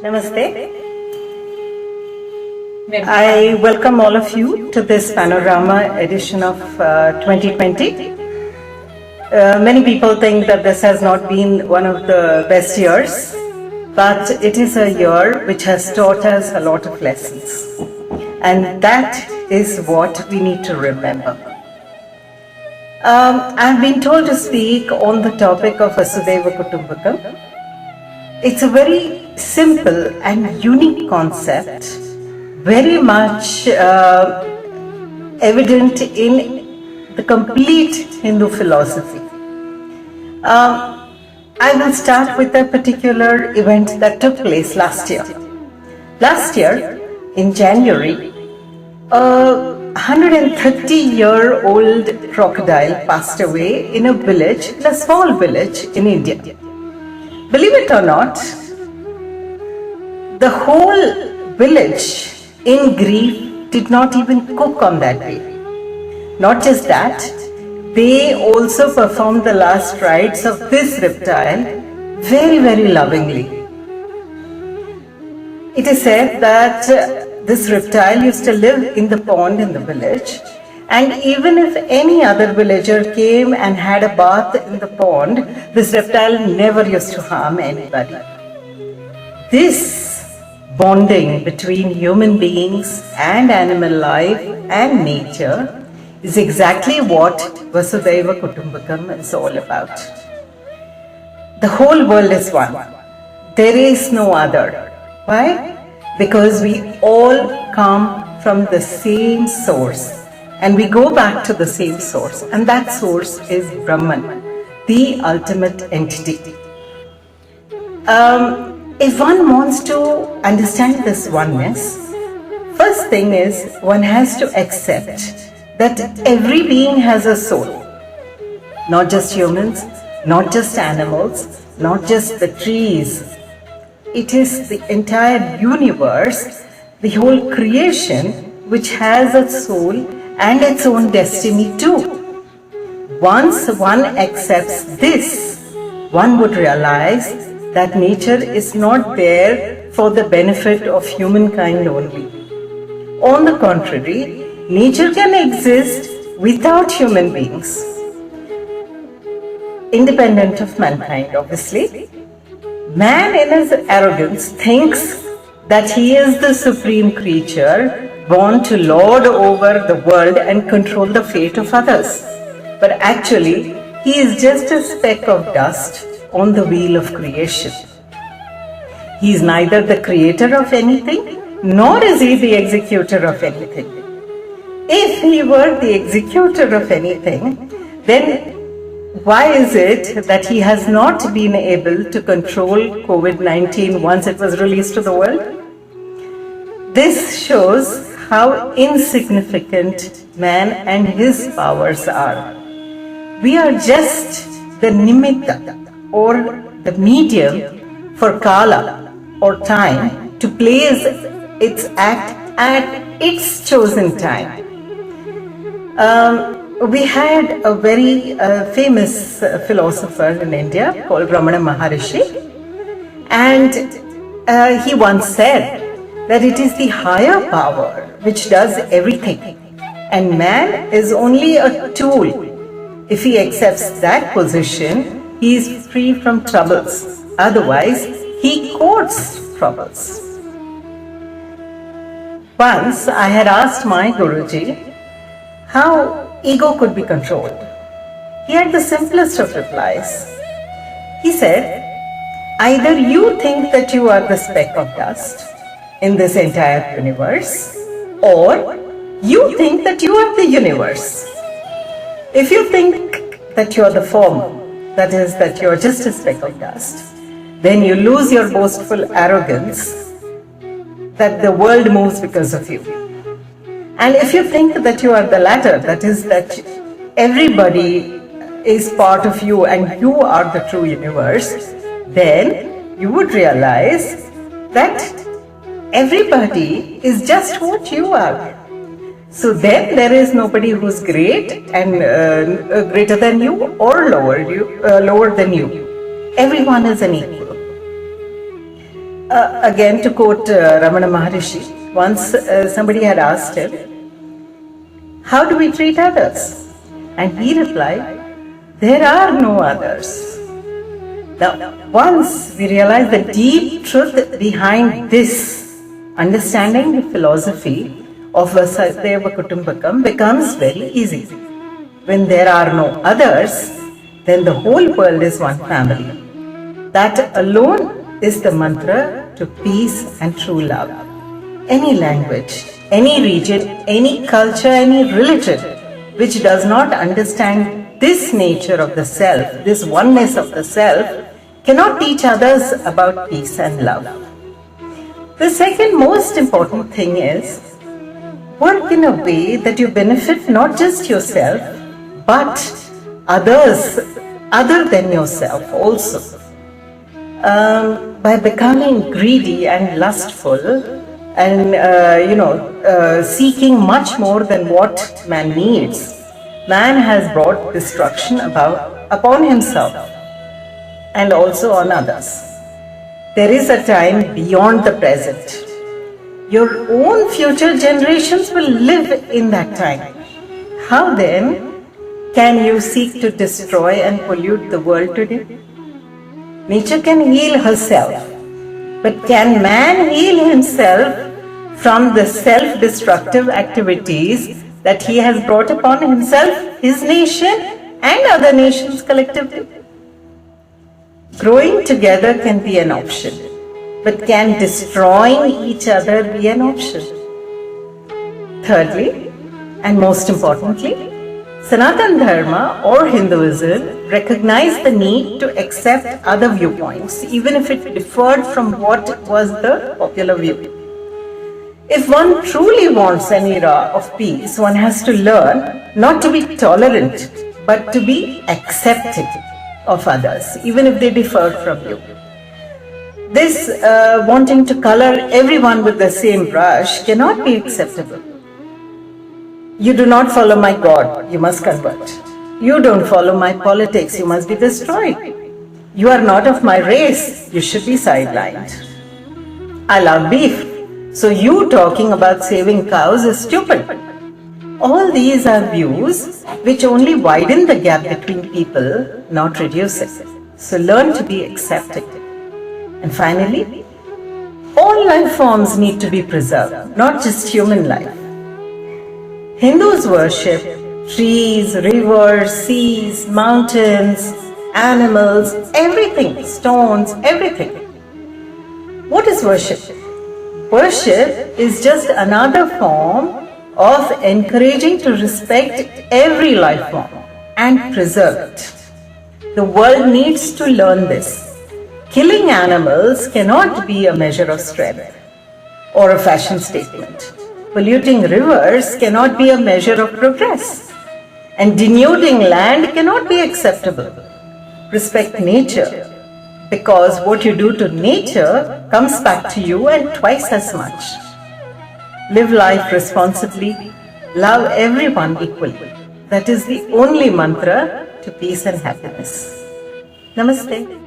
Namaste. I welcome all of you to this Panorama edition of 2020. Many people think that this has not been one of the best years, but it is a year which has taught us a lot of lessons. And that is what we need to remember. I've been told to speak on the topic of Vasudhaiva Kutumbakam. It's a very simple and unique concept, very much evident in the complete Hindu philosophy. I will start with a particular event that took place last year. Last year, in January, a 130-year-old crocodile passed away in a village, in a small village in India. Believe it or not, the whole village in grief did not even cook on that day. Not just that, they also performed the last rites of this reptile very, very lovingly. It is said that this reptile used to live in the pond in the village, and even if any other villager came and had a bath in the pond, this reptile never used to harm anybody. This bonding between human beings and animal life and nature is exactly what Vasudhaiva Kutumbakam is all about. The whole world is one. There is no other. Why? Because we all come from the same source. And we go back to the same source, and that source is Brahman, the ultimate entity. If one wants to understand this oneness, first thing is one has to accept that every being has a soul. Not just humans, not just animals, not just the trees. It is the entire universe, the whole creation, which has a soul and its own destiny too. Once one accepts this, one would realize that nature is not there for the benefit of humankind only. On the contrary, nature can exist without human beings, independent of mankind, obviously. Man in his arrogance thinks that he is the supreme creature born to lord over the world and control the fate of others. But actually, he is just a speck of dust on the wheel of creation. He is neither the creator of anything, nor is he the executor of anything. If he were the executor of anything, then why is it that he has not been able to control COVID-19 once it was released to the world? This shows how insignificant man and his powers are. We are just the nimitta, or the medium for Kala or time to place its act at its chosen time. We had a very famous philosopher in India called Ramana Maharishi, and he once said that it is the higher power which does everything, and man is only a tool. If he accepts that position, he is free from troubles. Otherwise, he courts troubles. Once I had asked my Guruji how ego could be controlled. He had the simplest of replies. He said, either you think that you are the speck of dust in this entire universe, or you think that you are the universe. If you think that you are the former, that is, that you are just a speck of dust, then you lose your boastful arrogance that the world moves because of you. And if you think that you are the latter, that is, that everybody is part of you and you are the true universe, then you would realize that everybody is just what you are. So then there is nobody who's great and greater than you or lower than you. Everyone is an equal. Again, to quote Ramana Maharishi, once somebody had asked him, "How do we treat others?" And he replied, "There are no others." Now, once we realize the deep truth behind this, understanding the philosophy of Vasudhaiva Kutumbakam becomes very easy. When there are no others, then the whole world is one family. That alone is the mantra to peace and true love. Any language, any region, any culture, any religion which does not understand this nature of the self, this oneness of the self, cannot teach others about peace and love. The second most important thing is work in a way that you benefit not just yourself, but others other than yourself also. By becoming greedy and lustful and seeking much more than what man needs, man has brought destruction upon himself and also on others. There is a time beyond the present. Your own future generations will live in that time. How then can you seek to destroy and pollute the world today? Nature can heal herself, but can man heal himself from the self-destructive activities that he has brought upon himself, his nation, and other nations collectively? Growing together can be an option, but can destroying each other be an option? Thirdly, and most importantly, Sanatana Dharma or Hinduism recognized the need to accept other viewpoints, even if it differed from what was the popular view. If one truly wants an era of peace, one has to learn not to be tolerant, but to be accepting of others, even if they differ from you. This wanting to color everyone with the same brush cannot be acceptable. You do not follow my God, you must convert. You don't follow my politics, you must be destroyed. You are not of my race, you should be sidelined. I love beef, so you talking about saving cows is stupid. All these are views which only widen the gap between people, not reduce it. So learn to be accepting. And finally, all life forms need to be preserved, not just human life. Hindus worship trees, rivers, seas, mountains, animals, everything, stones, everything. What is worship? Worship is just another form of encouraging to respect every life form and preserve it. The world needs to learn this. Killing animals cannot be a measure of strength or a fashion statement. Polluting rivers cannot be a measure of progress. And denuding land cannot be acceptable. Respect nature, because what you do to nature comes back to you and twice as much. Live life responsibly, love everyone equally. That is the only mantra to peace and happiness. Namaste.